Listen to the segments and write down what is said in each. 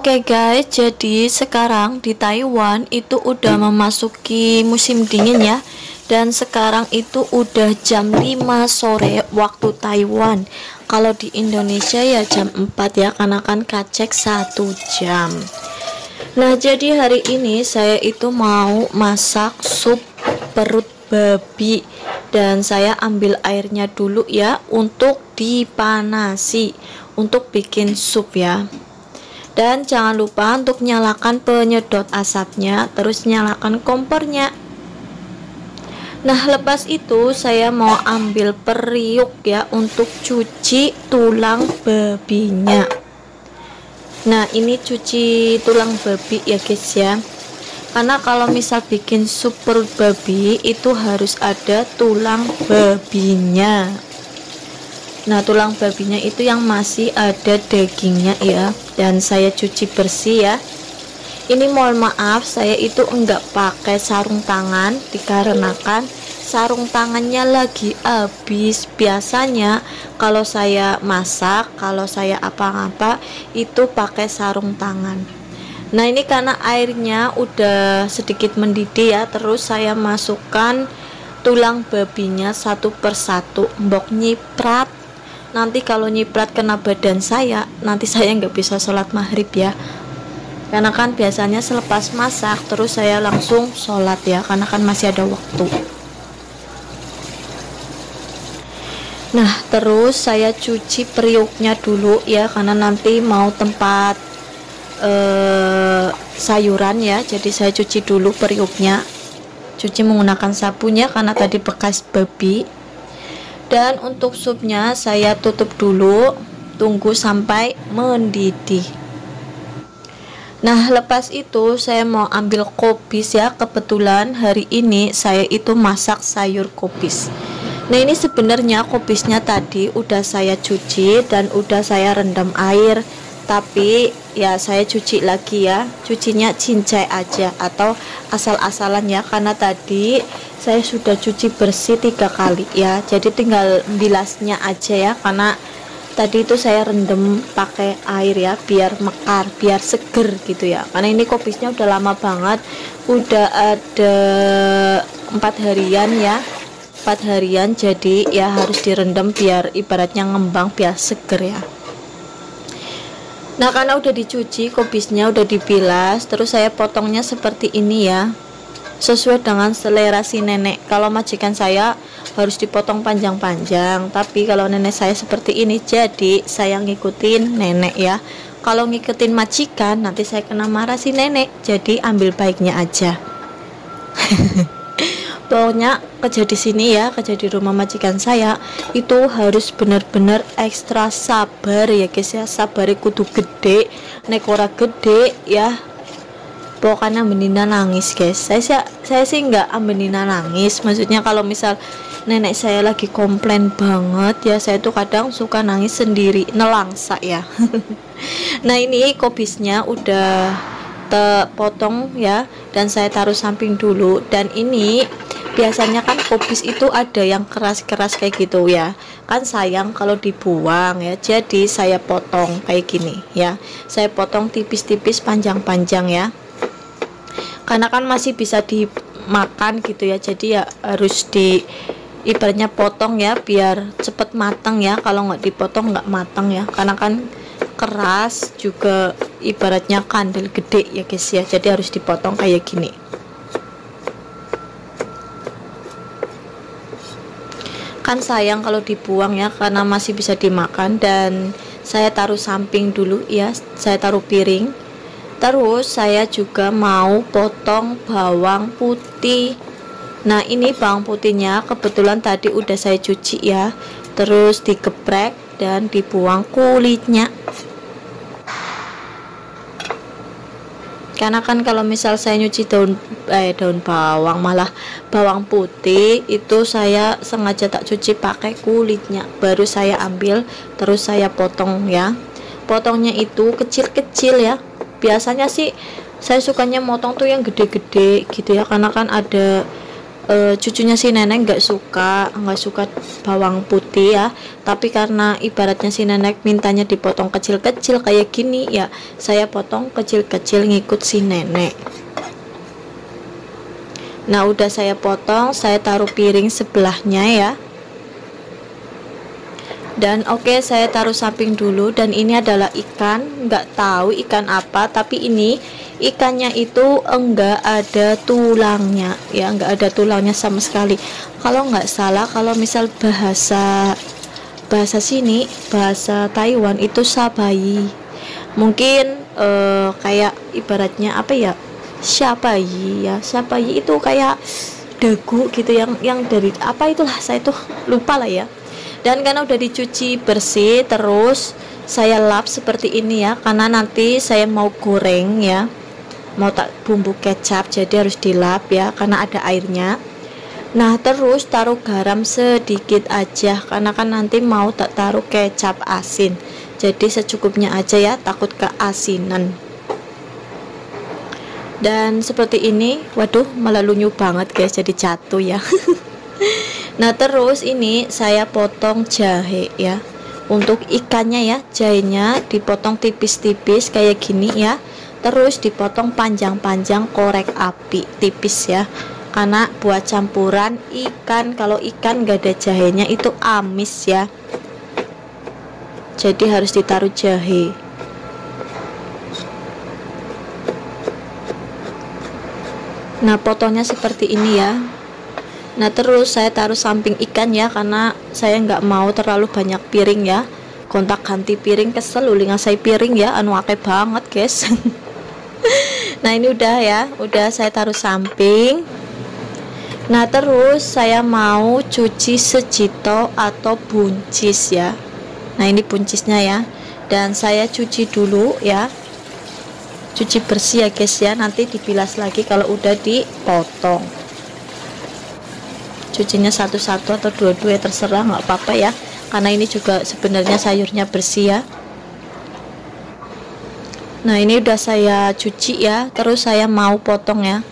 Oke guys, jadi sekarang di Taiwan itu udah memasuki musim dingin ya. Dan sekarang itu udah jam 5 sore waktu Taiwan. Kalau di Indonesia ya jam 4 ya, karena kan kacek 1 jam. Nah, jadi hari ini saya itu mau masak sup perut babi. Dan saya ambil airnya dulu ya untuk dipanasi untuk bikin sup ya. Dan jangan lupa untuk nyalakan penyedot asapnya, terus nyalakan kompornya. Nah, lepas itu saya mau ambil periuk ya untuk cuci tulang babinya. Nah, ini cuci tulang babi ya guys ya. Karena kalau misal bikin sup perut babi itu harus ada tulang babinya. Nah, tulang babinya itu yang masih ada dagingnya ya, dan saya cuci bersih ya. Ini mohon maaf, saya itu enggak pakai sarung tangan dikarenakan sarung tangannya lagi habis. Biasanya kalau saya masak, kalau saya apa-apa itu pakai sarung tangan. Nah, ini karena airnya udah sedikit mendidih ya, terus saya masukkan tulang babinya satu persatu, mbok nyiprat. Nanti kalau nyiprat kena badan saya, nanti saya nggak bisa sholat maghrib ya. Karena kan biasanya selepas masak terus saya langsung sholat ya, karena kan masih ada waktu. Nah, terus saya cuci periuknya dulu ya, karena nanti mau tempat sayuran ya. Jadi saya cuci dulu periuknya, cuci menggunakan sabunnya karena tadi bekas babi. Dan untuk supnya saya tutup dulu, tunggu sampai mendidih. Nah, lepas itu saya mau ambil kopis ya. Kebetulan hari ini saya itu masak sayur kopis. Nah, ini sebenarnya kopisnya tadi udah saya cuci dan udah saya rendam air, tapi ya saya cuci lagi ya. Cucinya cincai aja atau asal-asalan ya, karena tadi saya sudah cuci bersih 3 kali ya, jadi tinggal bilasnya aja ya, karena tadi itu saya rendam pakai air ya, biar mekar, biar seger gitu ya. Karena ini kopisnya udah lama banget, udah ada 4 harian ya, 4 harian, jadi ya harus direndam biar ibaratnya ngembang, biar seger ya. Nah, karena udah dicuci, kopisnya udah dibilas, terus saya potongnya seperti ini ya, sesuai dengan selera si nenek. Kalau majikan saya harus dipotong panjang-panjang, tapi kalau nenek saya seperti ini, jadi saya ngikutin nenek ya. Kalau ngikutin majikan nanti saya kena marah si nenek, jadi ambil baiknya aja. Pokoknya kerja di sini ya, kerja di rumah majikan saya itu harus benar-benar ekstra sabar ya guys ya. Sabare kudu gede, nek ora gede ya pokoknya ambenina nangis guys. Saya sih nggak ambenina nangis, maksudnya kalau misal nenek saya lagi komplain banget ya, saya tuh kadang suka nangis sendiri, nelangsa ya. Nah, ini kopisnya udah terpotong ya, dan saya taruh samping dulu. Dan ini biasanya kan kopis itu ada yang keras-keras kayak gitu ya, kan sayang kalau dibuang ya, jadi saya potong kayak gini ya. Saya potong tipis-tipis, panjang-panjang ya, karena kan masih bisa dimakan gitu ya, jadi ya harus di ibaratnya potong ya biar cepet matang ya. Kalau nggak dipotong nggak matang ya, karena kan keras juga, ibaratnya kandel gede ya guys ya, jadi harus dipotong kayak gini. Kan sayang kalau dibuang ya, karena masih bisa dimakan. Dan saya taruh samping dulu ya, saya taruh piring. Terus saya juga mau potong bawang putih. Nah, ini bawang putihnya kebetulan tadi udah saya cuci ya, terus digeprek dan dibuang kulitnya. Karena kan kalau misal saya nyuci daun bawang, malah bawang putih itu saya sengaja tak cuci pakai kulitnya, baru saya ambil terus saya potong ya. Potongnya itu kecil-kecil ya. Biasanya sih saya sukanya motong tuh yang gede-gede gitu ya, karena kan ada cucunya si nenek nggak suka bawang putih ya, tapi karena ibaratnya si nenek mintanya dipotong kecil-kecil kayak gini ya, saya potong kecil-kecil ngikut si nenek. Nah udah saya potong, saya taruh piring sebelahnya ya. Dan oke, saya taruh samping dulu. Dan ini adalah ikan, nggak tahu ikan apa, tapi ini ikannya itu enggak ada tulangnya ya, enggak ada tulangnya sama sekali. Kalau nggak salah, kalau misal bahasa sini, bahasa Taiwan itu sabai, mungkin kayak ibaratnya apa ya, siapai ya, siapai itu kayak dagu gitu, yang dari apa itulah, saya tuh lupa lah ya. Dan karena udah dicuci bersih, terus saya lap seperti ini ya, karena nanti saya mau goreng ya, mau tak bumbu kecap, jadi harus dilap ya karena ada airnya. Nah terus taruh garam sedikit aja, karena kan nanti mau tak taruh kecap asin, jadi secukupnya aja ya, takut keasinan. Dan seperti ini, waduh malah lunyu banget guys, jadi jatuh ya. Nah terus ini saya potong jahe ya, untuk ikannya ya, jahenya dipotong tipis-tipis kayak gini ya, terus dipotong panjang-panjang, korek api tipis ya, karena buat campuran ikan. Kalau ikan gak ada jahenya itu amis ya, jadi harus ditaruh jahe. Nah potongnya seperti ini ya. Nah terus saya taruh samping ikan ya, karena saya nggak mau terlalu banyak piring ya, kontak ganti piring kesel uli ngasai piring ya, anu akeh banget guys. Nah ini udah ya, udah saya taruh samping. Nah terus saya mau cuci sejito atau buncis ya. Nah ini buncisnya ya, dan saya cuci dulu ya, cuci bersih ya guys ya, nanti dibilas lagi kalau udah dipotong. Cucinya satu-satu atau dua-dua ya, terserah, nggak apa-apa ya, karena ini juga sebenarnya sayurnya bersih ya. Nah ini udah saya cuci ya, terus saya mau potong ya.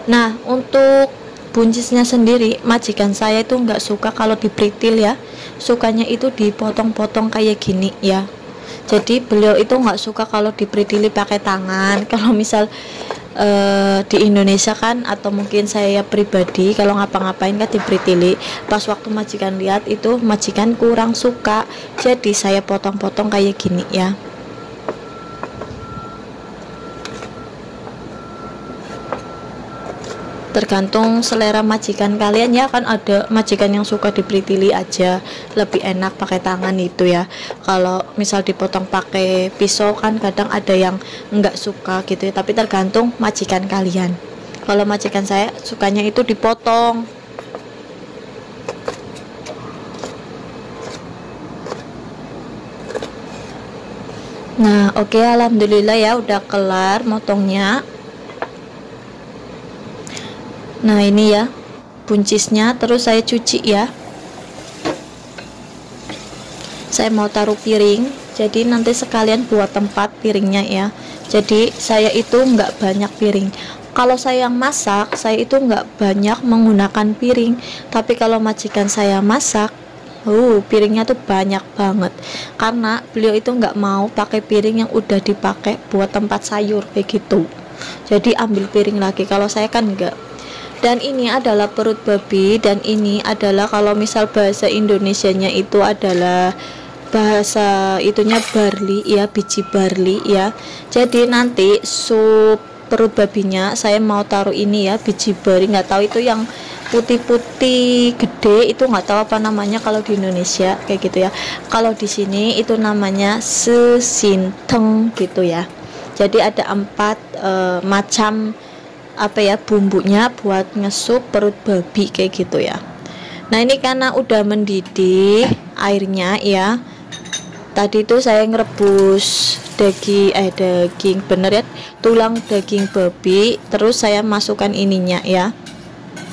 Nah untuk buncisnya sendiri, majikan saya itu nggak suka kalau diperitil ya, sukanya itu dipotong-potong kayak gini ya. Jadi beliau itu nggak suka kalau diperitili pakai tangan. Kalau misal di Indonesia kan, atau mungkin saya pribadi kalau ngapa-ngapain kan diperitili, pas waktu majikan lihat itu majikan kurang suka, jadi saya potong-potong kayak gini ya. Tergantung selera majikan kalian ya, kan ada majikan yang suka diperitili aja, lebih enak pakai tangan itu ya. Kalau misal dipotong pakai pisau kan kadang ada yang enggak suka gitu ya, tapi tergantung majikan kalian. Kalau majikan saya sukanya itu dipotong. Nah oke, alhamdulillah ya udah kelar motongnya. Nah ini ya buncisnya, terus saya cuci ya. Saya mau taruh piring, jadi nanti sekalian buat tempat piringnya ya. Jadi saya itu nggak banyak piring. Kalau saya yang masak, saya itu nggak banyak menggunakan piring. Tapi kalau majikan saya masak, piringnya tuh banyak banget. Karena beliau itu nggak mau pakai piring yang udah dipakai buat tempat sayur kayak gitu. Jadi ambil piring lagi. Kalau saya kan enggak. Dan ini adalah perut babi, dan ini adalah kalau misal bahasa Indonesianya itu adalah bahasa itunya barley ya, biji barley ya. Jadi nanti sup perut babinya saya mau taruh ini ya, biji barley, nggak tahu itu yang putih-putih gede itu, nggak tahu apa namanya kalau di Indonesia kayak gitu ya. Kalau di sini itu namanya sesinteng gitu ya. Jadi ada 4 macam apa ya bumbunya buat ngesup perut babi kayak gitu ya. Nah ini karena udah mendidih airnya ya, tadi itu saya ngerebus daging bener ya, tulang daging babi, terus saya masukkan ininya ya,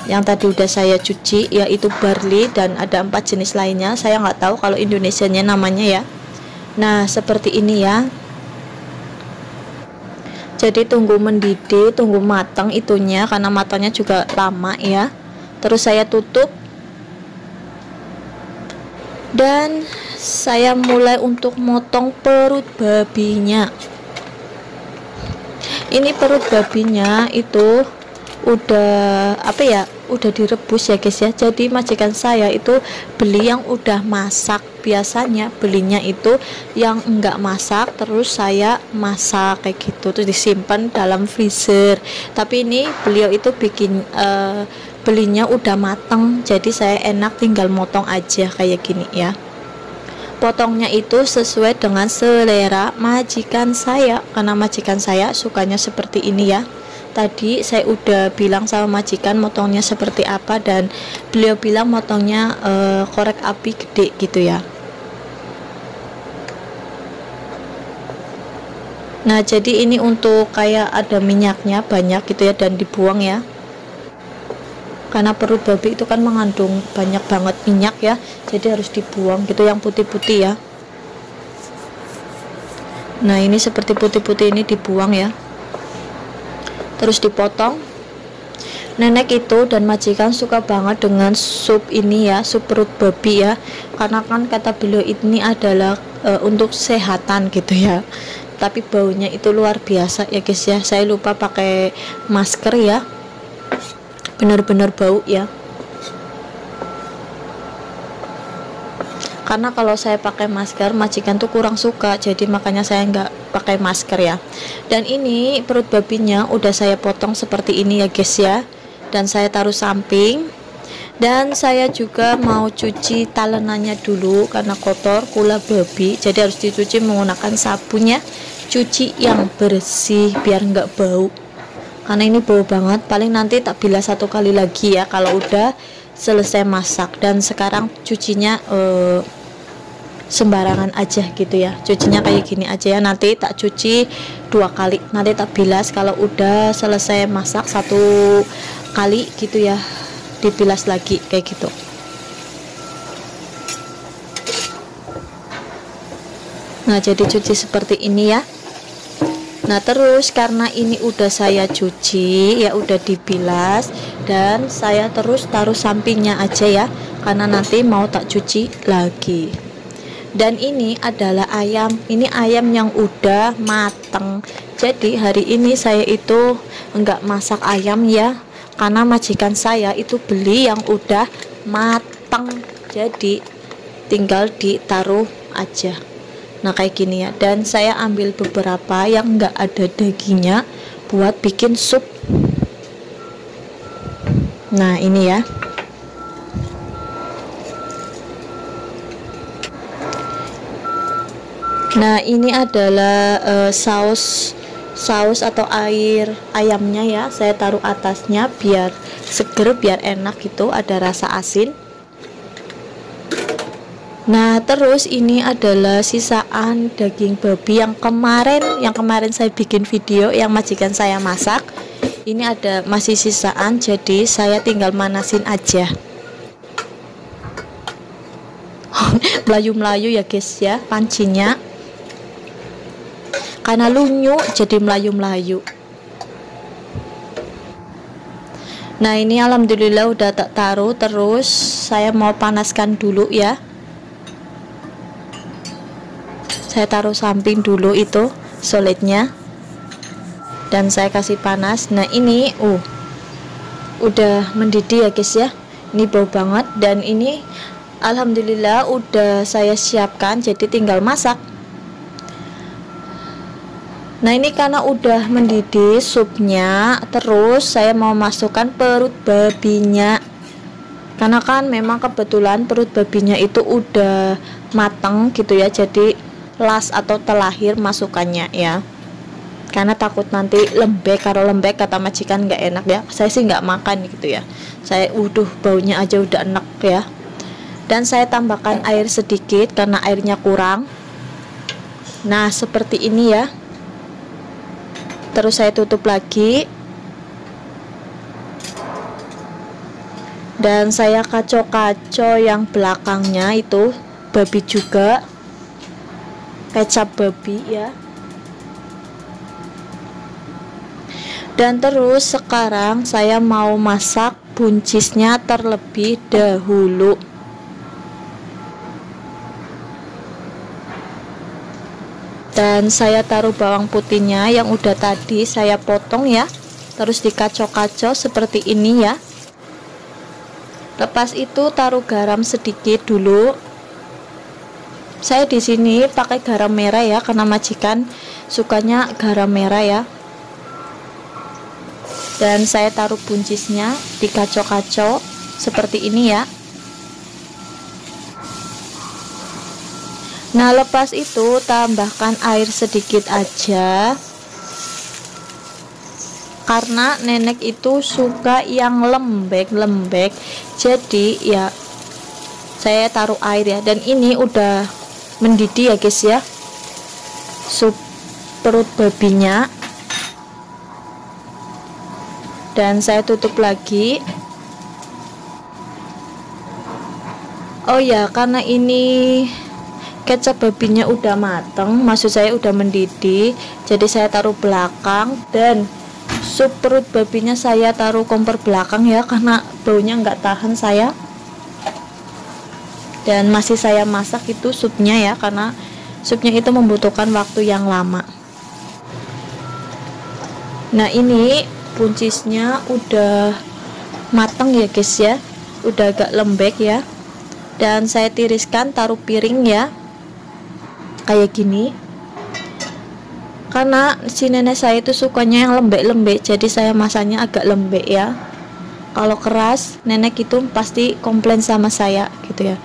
yang tadi udah saya cuci, yaitu barley, dan ada 4 jenis lainnya, saya nggak tahu kalau Indonesianya namanya ya. Nah seperti ini ya. Jadi tunggu mendidih, tunggu matang itunya, karena matangnya juga lama ya. Terus saya tutup dan saya mulai untuk motong perut babinya. Ini perut babinya itu udah udah direbus ya guys ya. Jadi majikan saya itu beli yang udah masak. Biasanya belinya itu yang enggak masak, terus saya masak kayak gitu, terus disimpan dalam freezer. Tapi ini beliau itu bikin belinya udah mateng, jadi saya enak tinggal motong aja kayak gini ya. Potongnya itu sesuai dengan selera majikan saya, karena majikan saya sukanya seperti ini ya. Tadi saya udah bilang sama majikan motongnya seperti apa, dan beliau bilang motongnya korek api gede gitu ya. Nah jadi ini untuk kayak ada minyaknya banyak gitu ya, dan dibuang ya, karena perut babi itu kan mengandung banyak banget minyak ya, jadi harus dibuang gitu yang putih-putih ya. Nah ini seperti putih-putih ini dibuang ya, terus dipotong. Nenek itu dan majikan suka banget dengan sup ini ya, sup perut babi ya, karena kan kata beliau ini adalah untuk kesehatan gitu ya. Tapi baunya itu luar biasa ya guys ya, saya lupa pakai masker ya, bener-bener bau ya. Karena kalau saya pakai masker majikan tuh kurang suka, jadi makanya saya nggak pakai masker ya. Dan ini perut babinya udah saya potong seperti ini ya guys ya, dan saya taruh samping. Dan saya juga mau cuci talenannya dulu karena kotor kula babi, jadi harus dicuci menggunakan sabun ya, cuci yang bersih biar nggak bau, karena ini bau banget. Paling nanti tak bilas satu kali lagi ya kalau udah selesai masak. Dan sekarang cucinya sembarangan aja gitu ya, cucinya kayak gini aja ya, nanti tak cuci 2 kali, nanti tak bilas kalau udah selesai masak 1 kali gitu ya, dibilas lagi kayak gitu. Nah jadi cuci seperti ini ya. Nah terus karena ini udah saya cuci ya, udah dibilas, dan saya terus taruh sampingnya aja ya, karena nanti mau tak cuci lagi. Dan ini adalah ayam, ini ayam yang udah mateng. Jadi hari ini saya itu enggak masak ayam ya, karena majikan saya itu beli yang udah mateng, jadi tinggal ditaruh aja. Nah kayak gini ya, dan saya ambil beberapa yang enggak ada dagingnya buat bikin sup. Nah ini ya. Nah ini adalah saus atau air ayamnya ya, saya taruh atasnya biar seger, biar enak gitu, ada rasa asin. Nah terus ini adalah sisaan daging babi yang kemarin saya bikin video yang majikan saya masak. Ini ada masih sisaan, jadi saya tinggal manasin aja. Melayu-melayu ya guys ya pancinya, karena lunyu jadi melayu-melayu. Nah ini alhamdulillah udah tak taruh, terus saya mau panaskan dulu ya. Saya taruh samping dulu itu solidnya, dan saya kasih panas. Nah ini udah mendidih ya guys ya, ini bau banget. Dan ini alhamdulillah udah saya siapkan, jadi tinggal masak. Nah ini karena udah mendidih supnya, terus saya mau masukkan perut babinya, karena kan memang kebetulan perut babinya itu udah mateng gitu ya, jadi las atau telahir masukannya ya, karena takut nanti lembek. Kalau lembek kata majikan nggak enak ya, saya sih nggak makan gitu ya, saya baunya aja udah enak ya. Dan saya tambahkan air sedikit karena airnya kurang. Nah seperti ini ya, terus saya tutup lagi, dan saya kaco-kaco yang belakangnya itu babi juga, kecap babi ya. Dan terus sekarang saya mau masak buncisnya terlebih dahulu. Dan saya taruh bawang putihnya yang udah tadi saya potong ya, terus dikacau-kacau seperti ini ya. Lepas itu taruh garam sedikit dulu. Saya di sini pakai garam merah ya, karena majikan sukanya garam merah ya. Dan saya taruh buncisnya, dikacau-kacau seperti ini ya. Nah, lepas itu tambahkan air sedikit aja, karena nenek itu suka yang lembek-lembek. Jadi ya saya taruh air ya. Dan ini udah mendidih ya guys ya, sup perut babinya. Dan saya tutup lagi. Oh ya, karena ini kecap babinya udah mateng, maksud saya udah mendidih, jadi saya taruh belakang. Dan sup perut babinya saya taruh kompor belakang ya, karena baunya nggak tahan saya. Dan masih saya masak itu supnya ya, karena supnya itu membutuhkan waktu yang lama. Nah, ini buncisnya udah mateng ya guys ya, udah agak lembek ya. Dan saya tiriskan, taruh piring ya, kayak gini. Karena si nenek saya itu sukanya yang lembek-lembek, jadi saya masaknya agak lembek ya. Kalau keras nenek itu pasti komplain sama saya gitu ya.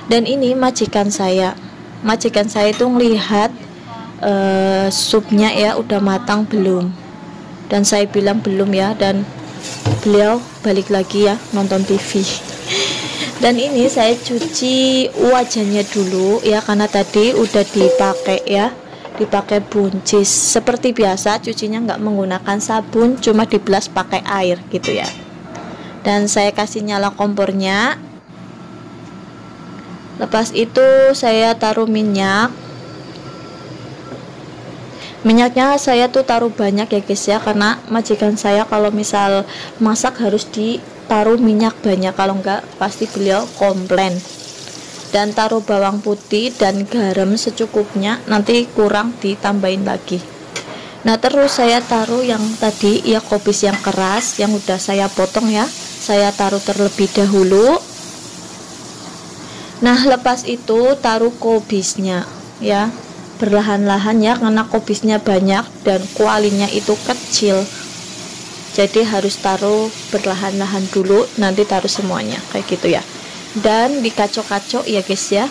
Dan ini majikan saya itu ngelihat supnya ya udah matang belum, dan saya bilang belum ya, dan beliau balik lagi ya nonton TV. Dan ini saya cuci wajahnya dulu ya, karena tadi udah dipakai ya, dipakai buncis. Seperti biasa cucinya nggak menggunakan sabun, cuma dibelas pakai air gitu ya. Dan saya kasih nyala kompornya. Lepas itu saya taruh minyak. Minyaknya saya tuh taruh banyak ya guys ya, karena majikan saya kalau misal masak harus ditaruh minyak banyak, kalau enggak pasti beliau komplain. Dan taruh bawang putih dan garam secukupnya, nanti kurang ditambahin lagi. Nah, terus saya taruh yang tadi ya, kobis yang keras yang udah saya potong ya, saya taruh terlebih dahulu. Nah, lepas itu taruh kobisnya ya, perlahan-lahan ya, karena kobisnya banyak dan kualinya itu kecil, jadi harus taruh perlahan-lahan dulu, nanti taruh semuanya kayak gitu ya. Dan dikacau-kacau ya guys ya.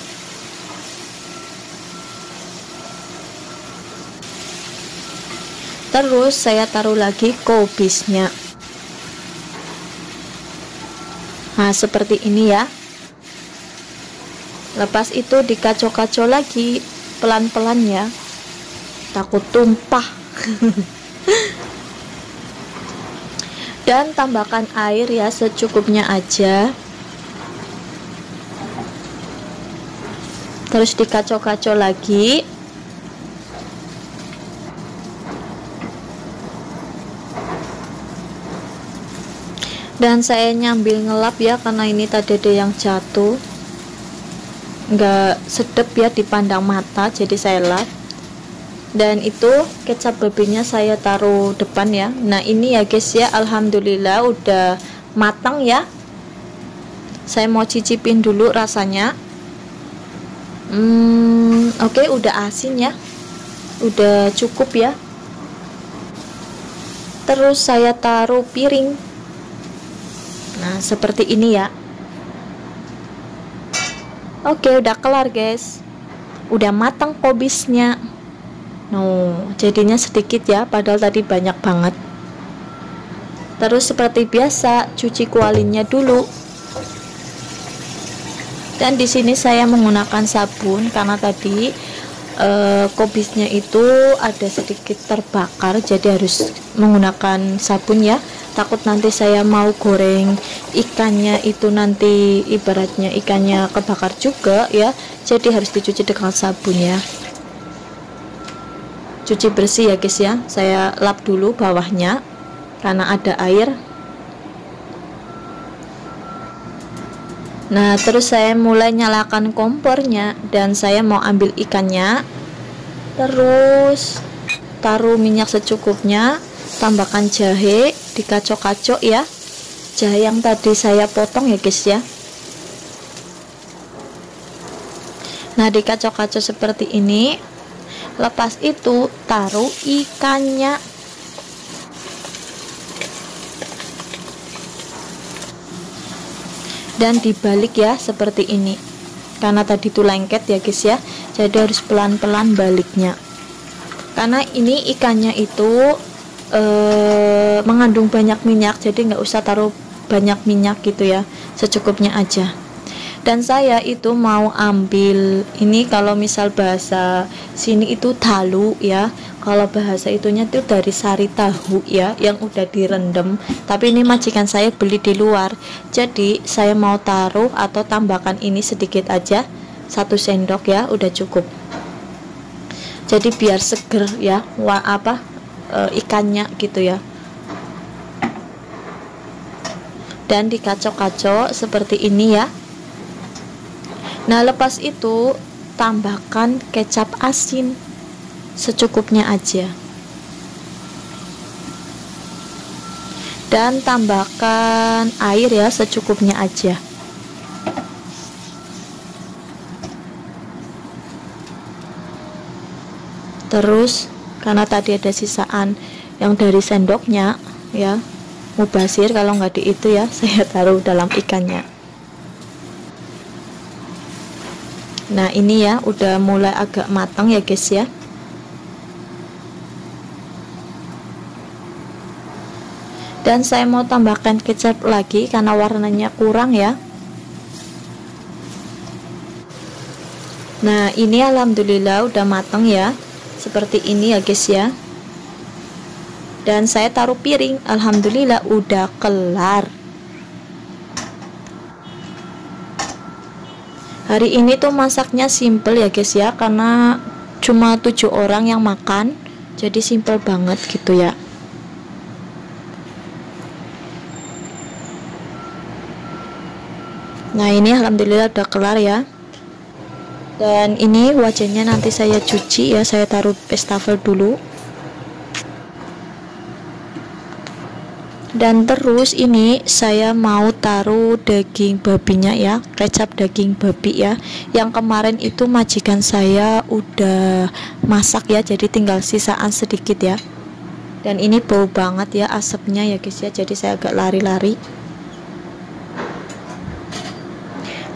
Terus saya taruh lagi kobisnya. Nah, seperti ini ya. Lepas itu dikacau-kacau lagi pelan-pelan ya, takut tumpah. Dan tambahkan air ya secukupnya aja. Terus dikacau-kacau lagi. Dan saya nyambil ngelap ya, karena ini tadi ada yang jatuh, nggak sedap ya dipandang mata, jadi saya lap. Dan itu kecap babinya saya taruh depan ya. Nah, ini ya guys ya, alhamdulillah udah matang ya. Saya mau cicipin dulu rasanya. Oke, udah asin ya, udah cukup ya. Terus saya taruh piring. Nah, seperti ini ya. Oke, udah kelar guys, udah matang kobisnya. Jadinya sedikit ya, padahal tadi banyak banget. Terus seperti biasa cuci kualinya dulu. Dan di sini saya menggunakan sabun, karena tadi kobisnya itu ada sedikit terbakar, jadi harus menggunakan sabun ya. Takut nanti saya mau goreng ikannya itu nanti ibaratnya ikannya kebakar juga ya, jadi harus dicuci dengan sabun ya. Cuci bersih ya guys ya, saya lap dulu bawahnya. karena ada air. Nah, terus saya mulai nyalakan kompornya dan saya mau ambil ikannya. Terus taruh minyak secukupnya, tambahkan jahe, dikacok-kacok ya. Jahe yang tadi saya potong ya guys ya. Nah, dikacok-kacok seperti ini. Lepas itu taruh ikannya. Dan dibalik ya seperti ini, karena tadi itu lengket ya guys ya, jadi harus pelan-pelan baliknya, karena ini ikannya itu mengandung banyak minyak, jadi nggak usah taruh banyak minyak gitu ya, secukupnya aja. Dan saya itu mau ambil ini, kalau misal bahasa sini itu talu ya, kalau bahasa itunya tuh dari sari tahu ya, yang udah direndam. Tapi ini majikan saya beli di luar, jadi saya mau taruh atau tambahkan ini sedikit aja, 1 sendok ya, udah cukup. Jadi biar seger ya, ikannya gitu ya. Dan dikacok-kacok seperti ini ya. Nah, lepas itu tambahkan kecap asin secukupnya aja. Dan tambahkan air ya, secukupnya aja. Terus karena tadi ada sisaan yang dari sendoknya ya, mubasir kalau nggak di itu ya, saya taruh dalam ikannya. Nah, ini ya udah mulai agak matang ya guys ya. Dan saya mau tambahkan kecap lagi karena warnanya kurang ya. Nah, ini alhamdulillah udah matang ya, seperti ini ya guys ya. Dan saya taruh piring, alhamdulillah udah kelar. Hari ini tuh masaknya simple ya guys ya, karena cuma 7 orang yang makan, jadi simple banget gitu ya. Nah, ini alhamdulillah udah kelar ya. Dan ini wajannya nanti saya cuci ya, saya taruh wastafel dulu. Dan terus ini saya mau taruh daging babinya ya, kecap daging babi ya, yang kemarin itu majikan saya udah masak ya, jadi tinggal sisaan sedikit ya. Dan ini bau banget ya asapnya ya guys ya, jadi saya agak lari-lari.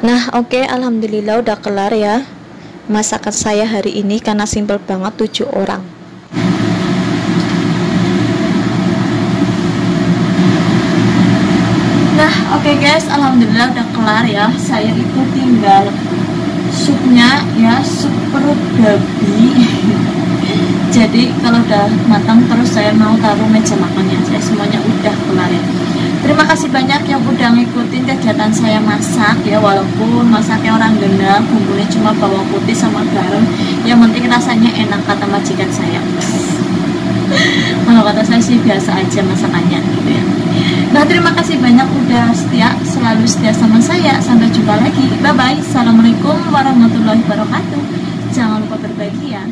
Nah, oke, alhamdulillah udah kelar ya masakan saya hari ini, karena simple banget, 7 orang. Nah, oke guys, alhamdulillah udah kelar ya. Saya itu tinggal supnya ya, sup perut babi. Jadi kalau udah matang, terus saya mau taruh meja makannya. Saya semuanya udah kelar ya. Terima kasih banyak yang udah ngikutin kegiatan saya masak ya, walaupun masaknya orang gendang, bumbunya cuma bawang putih sama garam, yang penting rasanya enak kata majikan saya. Kalau kata saya sih biasa aja masakannya gitu ya. Nah, terima kasih banyak udah selalu setia sama saya. Sampai jumpa lagi. Bye bye. Assalamualaikum warahmatullahi wabarakatuh. Jangan lupa berbagi ya.